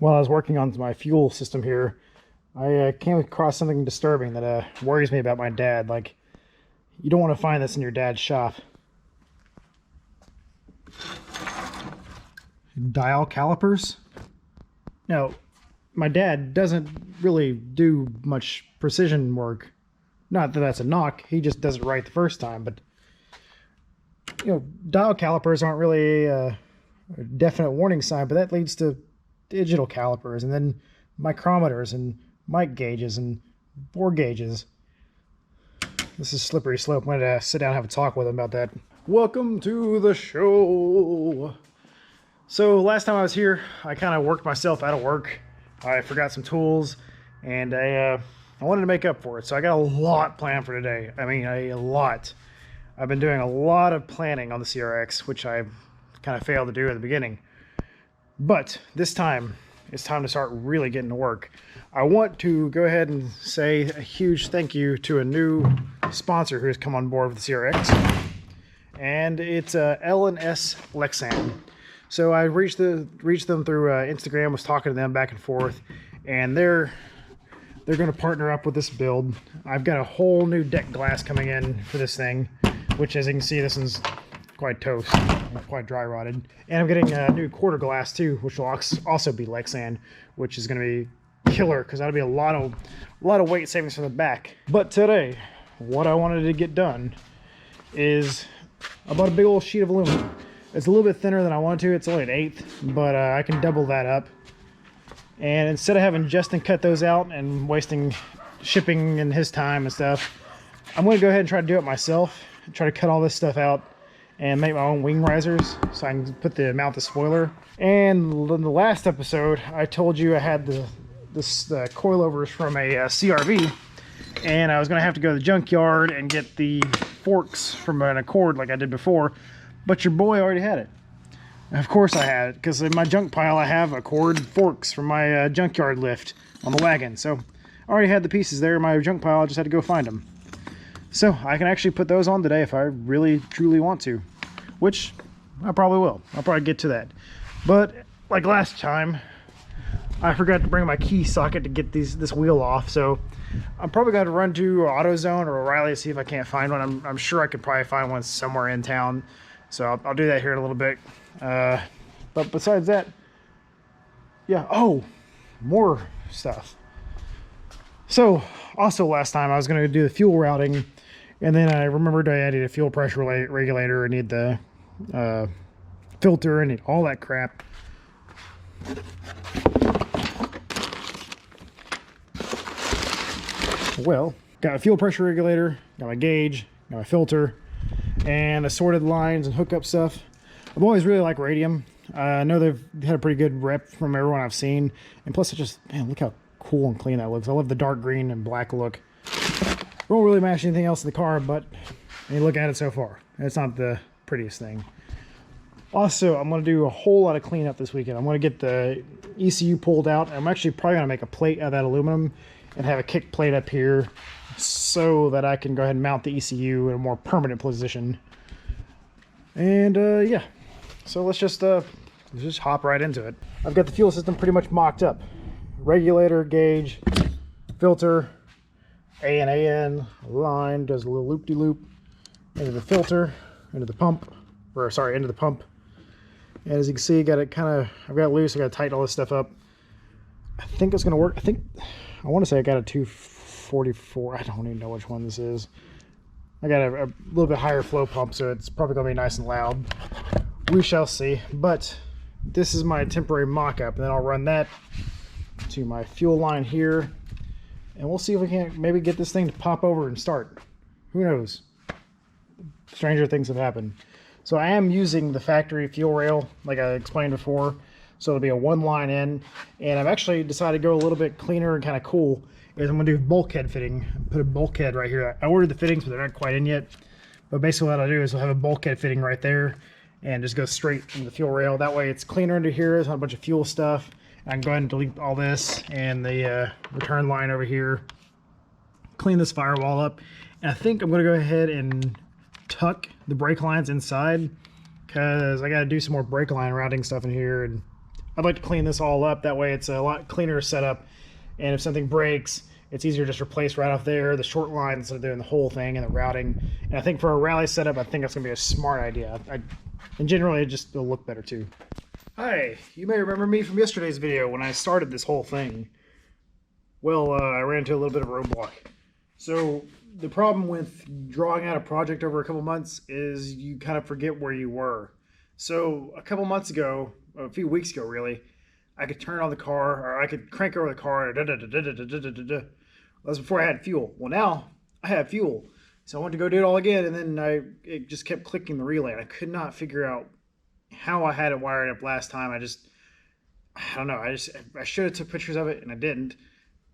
While I was working on my fuel system here, I came across something disturbing that worries me about my dad. Like, you don't want to find this in your dad's shop. Dial calipers? Now, my dad doesn't really do much precision work. Not that that's a knock, he just does it right the first time, but you know, dial calipers aren't really a definite warning sign, but that leads to digital calipers and then micrometers and mic gauges and bore gauges. This is slippery slope. I'm going to sit down and have a talk with him about that. Welcome to the show. So last time I was here, I kind of worked myself out of work. I forgot some tools, and I wanted to make up for it. So I got a lot planned for today. I mean, a lot. I've been doing a lot of planning on the CRX, which I kind of failed to do at the beginning. But this time, it's time to start really getting to work. I want to go ahead and say a huge thank you to a new sponsor who has come on board with the CRX, and it's L&S Lexan. So I reached them through Instagram, was talking to them back and forth, and they're going to partner up with this build. I've got a whole new deck glass coming in for this thing, which, as you can see, this one's quite toast, quite dry rotted. And I'm getting a new quarter glass too, which will also be Lexan, which is going to be killer because that'll be a lot of weight savings from the back. But today, what I wanted to get done is I bought a big old sheet of aluminum. It's a little bit thinner than I wanted to. It's only an 1/8, but I can double that up. And instead of having Justin cut those out and wasting shipping and his time and stuff, I'm going to go ahead and try to do it myself. Try to cut all this stuff out and make my own wing risers so I can mount the spoiler. And in the last episode, I told you I had the coilovers from a CRV, and I was going to have to go to the junkyard and get the forks from an Accord like I did before, but your boy already had it. And of course I had it, because in my junk pile I have Accord forks from my junkyard lift on the wagon. So I already had the pieces there in my junk pile, I just had to go find them. So I can actually put those on today if I really truly want to, which I probably will. I'll probably get to that. But like last time, I forgot to bring my key socket to get this wheel off, so I'm probably going to run to AutoZone or O'Reilly to see if I can't find one. I'm sure I could probably find one somewhere in town, so I'll do that here in a little bit. But besides that, yeah, oh, more stuff. So also last time I was going to do the fuel routing, and then I remembered I needed a fuel pressure regulator, I need the filter, I need all that crap. Well, got a fuel pressure regulator, got my gauge, got my filter, and assorted lines and hookup stuff. I've always really liked Radium. I know they've had a pretty good rep from everyone I've seen, and plus it just, man, look how cool and clean that looks. I love the dark green and black look. Won't really match anything else in the car, but I mean, look at it so far. It's not the prettiest thing. Also, I'm going to do a whole lot of cleanup this weekend. I'm going to get the ECU pulled out. I'm actually probably going to make a plate out of that aluminum and have a kick plate up here so that I can go ahead and mount the ECU in a more permanent position. And yeah, so let's just hop right into it. I've got the fuel system pretty much mocked up. Regulator, gauge, filter, A and AN, line, does a little loop-de-loop, into the filter, into the pump, or sorry, into the pump. And as you can see, I've got it loose, I got to tighten all this stuff up. I think it's going to work. I want to say I got a 244. I don't even know which one this is. I got a little bit higher flow pump, so it's probably going to be nice and loud. We shall see. But this is my temporary mock-up, and then I'll run that to my fuel line here, and we'll see if we can maybe get this thing to pop over and start. Who knows? Stranger things have happened. So I am using the factory fuel rail, like I explained before. So it'll be a one line in, and I've actually decided to go a little bit cleaner and kind of cool. Is I'm gonna do bulkhead fitting. Put a bulkhead right here. I ordered the fittings, but they're not quite in yet. But basically what I'll do is I'll have a bulkhead fitting right there and just go straight into the fuel rail. That way it's cleaner under here. There's not a bunch of fuel stuff. I can go ahead and delete all this and the return line over here. Clean this firewall up. And I think I'm gonna go ahead and tuck the brake lines inside, because I got to do some more brake line routing stuff in here, and I'd like to clean this all up. That way it's a lot cleaner setup. And if something breaks, it's easier to just replace right off there, the short line, instead of doing the whole thing and the routing. And I think for a rally setup, I think that's going to be a smart idea. And generally, it'll look better too. Hi, you may remember me from yesterday's video when I started this whole thing. Well, I ran into a little bit of a roadblock. So the problem with drawing out a project over a couple months is you kind of forget where you were. So a couple months ago, a few weeks ago really, I could turn on the car, or I could crank over the car. That was before I had fuel. Well, now I have fuel, so I went to go do it all again, and then it just kept clicking the relay. I could not figure out how I had it wired up last time. I don't know. I should have took pictures of it, and I didn't.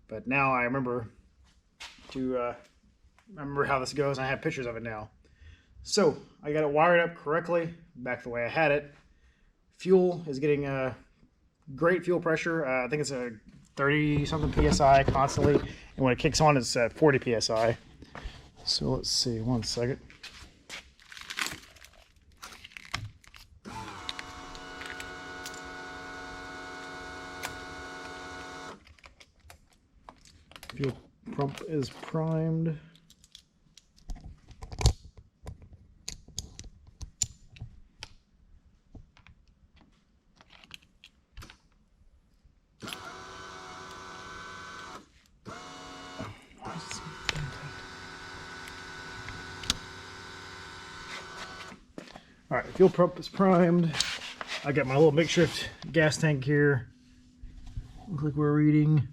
But now I remember how this goes, and I have pictures of it now. So I got it wired up correctly, back the way I had it. Fuel is getting great fuel pressure. I think it's a 30-something PSI constantly, and when it kicks on, it's at 40 PSI. So let's see, one second. Fuel pump is primed. Alright, fuel pump is primed. I got my little makeshift gas tank here. Looks like we're reading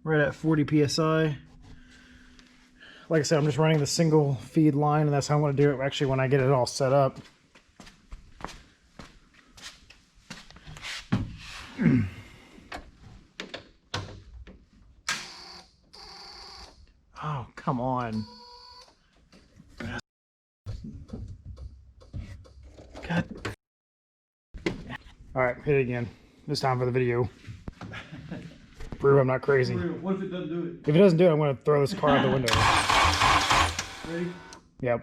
right at 40 PSI. Like I said, I'm just running the single feed line, and that's how I'm going to do it actually when I get it all set up. Oh, come on. God. Alright, hit it again. This time for the video. Prove I'm not crazy. What if it doesn't do it? If it doesn't do it, I'm going to throw this car out the window. Ready? Yep.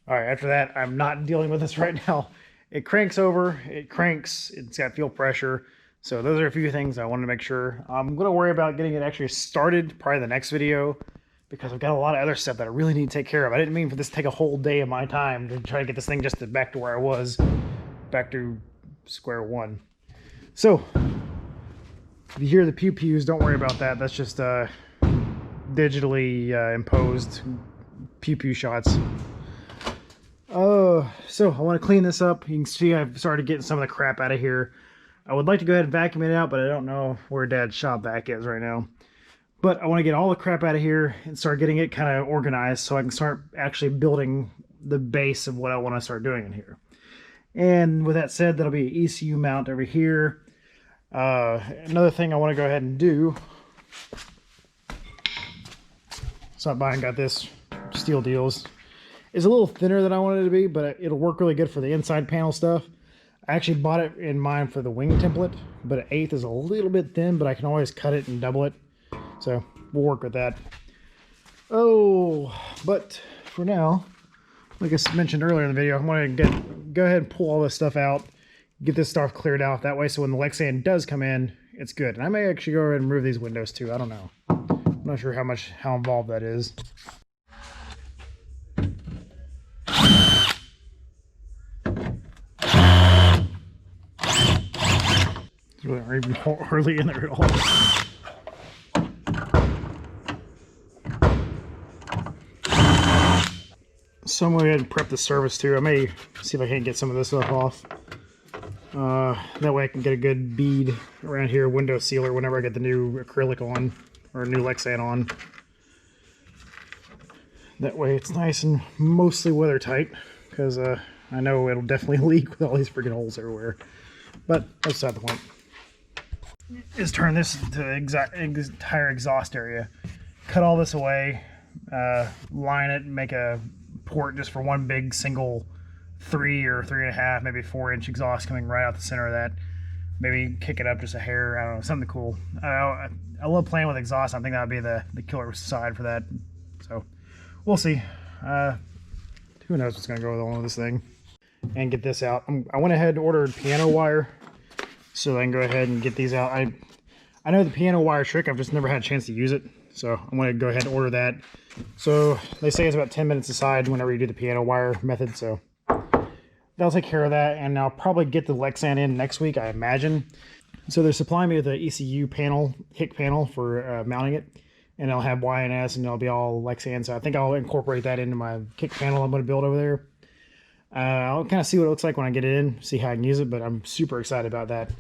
Alright, after that, I'm not dealing with this right now. It cranks over, it's got fuel pressure. So those are a few things I wanted to make sure. I'm going to worry about getting it actually started probably the next video, because I've got a lot of other stuff that I really need to take care of. I didn't mean for this to take a whole day of my time to try to get this thing just back to where I was, back to square one. So, if you hear the pew-pews, don't worry about that. That's just digitally imposed pew-pew shots. So I want to clean this up. You can see I've started getting some of the crap out of here. I would like to go ahead and vacuum it out, but I don't know where Dad's shop vac is right now. But I want to get all the crap out of here and start getting it kind of organized so I can start actually building the base of what I want to start doing in here. And with that said, that'll be an ECU mount over here. Another thing I want to go ahead and do. Stopped by and got this Steel Deals. It's a little thinner than I wanted it to be, but it'll work really good for the inside panel stuff. I actually bought it in mind for the wing template, but an 1/8 is a little bit thin, but I can always cut it and double it. So we'll work with that. Oh, but for now, like I mentioned earlier in the video, I'm going to go ahead and pull all this stuff out, get this stuff cleared out. That way, so when the Lexan does come in, it's good. And I may actually go ahead and remove these windows too. I don't know. I'm not sure how involved that is. It's really not even hardly in there at all. So I'm going to go ahead and prep the surface too. I may see if I can't get some of this stuff off. That way I can get a good bead around here, window sealer, whenever I get the new acrylic on, or new Lexan on. That way it's nice and mostly weather tight, because I know it'll definitely leak with all these freaking holes everywhere. But that's beside the point. Is turn this into the entire exhaust area. Cut all this away, line it, and make a port just for one big single 3 or 3.5, maybe 4-inch exhaust coming right out the center of that. Maybe kick it up just a hair. I don't know, something cool. I love playing with exhaust. I think that would be the killer side for that. So we'll see. Who who knows what's going to go along with this thing. And get this out. I went ahead and ordered piano wire so I can go ahead and get these out. I know the piano wire trick, I've just never had a chance to use it. So I'm going to go ahead and order that. So they say it's about 10 minutes aside whenever you do the piano wire method. So that'll take care of that. And I'll probably get the Lexan in next week, I imagine. So they're supplying me with the ECU panel, hick panel for mounting it. And I'll have YNS and it'll be all Lexan. So I think I'll incorporate that into my kick panel I'm going to build over there. I'll kind of see what it looks like when I get it in, see how I can use it, but I'm super excited about that.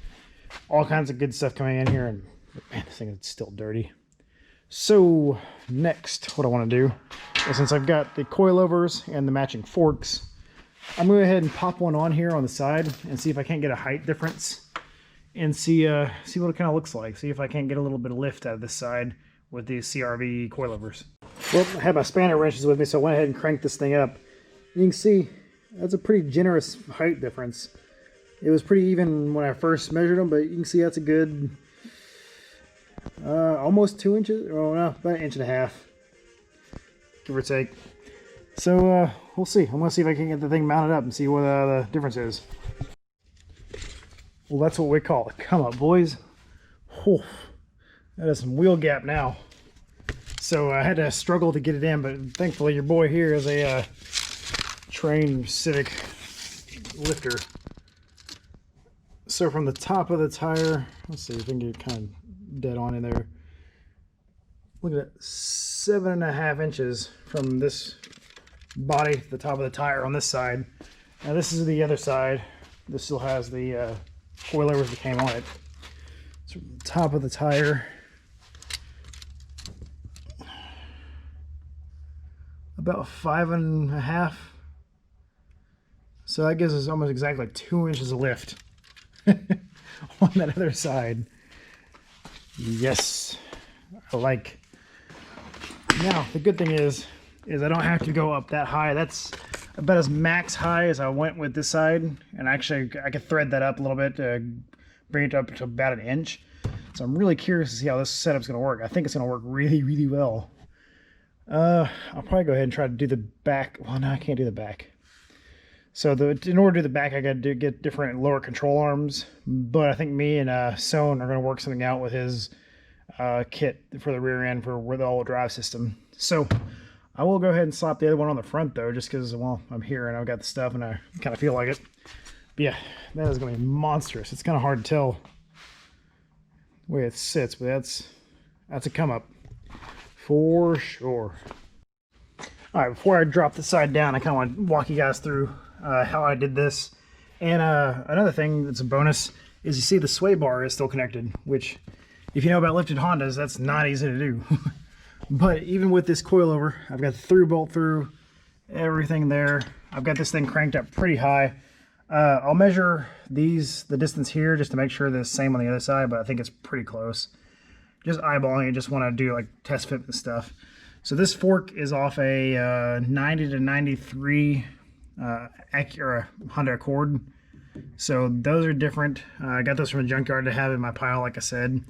All kinds of good stuff coming in here, and man, this thing is still dirty. So next, what I want to do is, since I've got the coilovers and the matching forks, I'm going to go ahead and pop one on here on the side and see if I can't get a height difference and see what it kind of looks like. See if I can't get a little bit of lift out of this side with these CRV coilovers. Well, I have my spanner wrenches with me, so I went ahead and cranked this thing up. You can see that's a pretty generous height difference. It was pretty even when I first measured them, but you can see that's a good almost 2 inches. Oh no, about 1.5 inches, give or take. So we'll see. I'm gonna see if I can get the thing mounted up and see what the difference is. Well, that's what we call it. Come up, boys. Whew. That is some wheel gap now. So I had to struggle to get it in, but thankfully your boy here is a trained Civic lifter. So from the top of the tire, let's see if we can get it kind of dead on in there. Look at that, 7.5 inches from this body to the top of the tire on this side. Now this is the other side. This still has the coilovers that came on it. So from the top of the tire, about 5.5. So that gives us almost exactly 2 inches of lift on that other side. Yes, I like. Now the good thing is I don't have to go up that high. That's about as max high as I went with this side, and actually I could thread that up a little bit to bring it up to about 1 inch. So I'm really curious to see how this setup's going to work. I think it's going to work really, really well. I'll probably go ahead and try to do the back. Well, no, I can't do the back. So in order to do the back, I got to get different lower control arms. But I think me and Sohn are going to work something out with his kit for the rear end for the all-wheel drive system. So I will go ahead and slap the other one on the front though, just because, well, I'm here and I've got the stuff and I kind of feel like it. But yeah, that is going to be monstrous. It's kind of hard to tell the way it sits, but that's a come up for sure. All right, before I drop the side down, I kind of want to walk you guys through how I did this. And another thing that's a bonus is you see the sway bar is still connected, which if you know about lifted Hondas, that's not easy to do. But even with this coilover, I've got the through bolt through, everything there. I've got this thing cranked up pretty high. I'll measure the distance here just to make sure that it's the same on the other side, but I think it's pretty close. Just eyeballing it, just want to do like test fit and stuff. So this fork is off a 90 to 93 Acura Honda Accord. So those are different. I got those from a junkyard to have in my pile, like I said.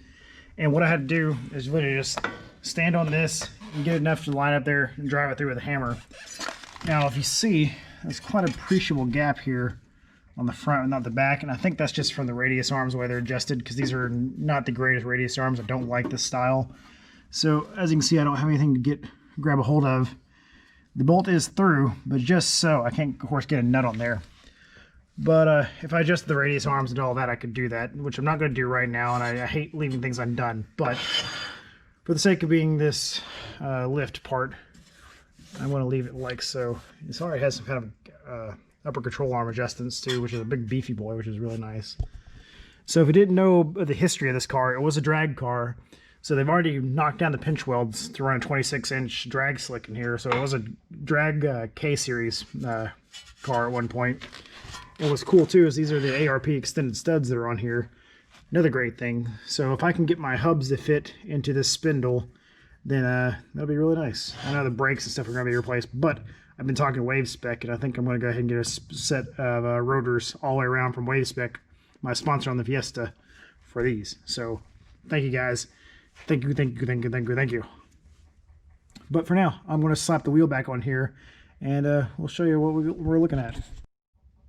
And what I had to do is literally just stand on this and get enough to line up there and drive it through with a hammer. Now, if you see, there's quite an appreciable gap here on the front and not the back. And I think that's just from the radius arms, the way they're adjusted, because these are not the greatest radius arms. I don't like this style. So as you can see, I don't have anything to grab a hold of. The bolt is through, but just so I can't, of course, get a nut on there. But if I adjust the radius arms and all that, I could do that, which I'm not going to do right now, and I hate leaving things undone. But for the sake of being this lift part, I want to leave it like so. It already has some kind of upper control arm adjustments too, which is a big beefy boy, which is really nice. So if you didn't know the history of this car, it was a drag car. So they've already knocked down the pinch welds to run a 26-inch drag slick in here. So it was a drag K-series car at one point. And what's cool too is these are the ARP extended studs that are on here. Another great thing. So if I can get my hubs to fit into this spindle, then that'll be really nice. I know the brakes and stuff are going to be replaced, but I've been talking to WaveSpec, and I think I'm going to go ahead and get a set of rotors all the way around from WaveSpec, my sponsor on the Fiesta, for these. So thank you guys. Thank you. But for now, I'm going to slap the wheel back on here and we'll show you what we're looking at.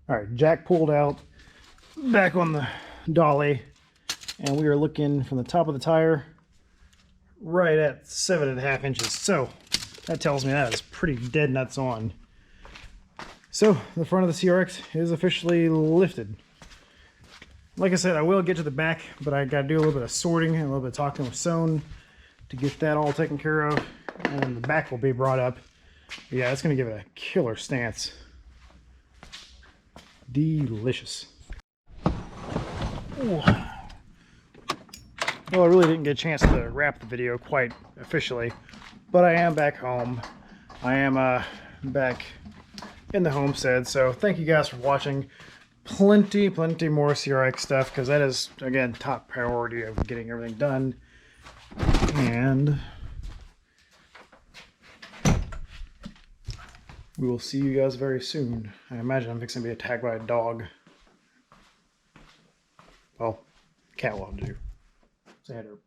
All right, jack pulled out, back on the dolly, and we are looking from the top of the tire right at 7.5 inches. So that tells me that is pretty dead nuts on. So the front of the CRX is officially lifted. Like I said, I will get to the back, but I got to do a little bit of sorting and a little bit of talking with Sohn to get that all taken care of, and then the back will be brought up. But yeah, it's going to give it a killer stance. Delicious. Ooh. Well, I really didn't get a chance to wrap the video quite officially, but I am back home. I am back in the homestead, so thank you guys for watching. Plenty more CRX stuff, because that is, again, top priority of getting everything done. And we will see you guys very soon. I imagine I'm fixing to be attacked by a dog. Well, cat will do. Say hi to her.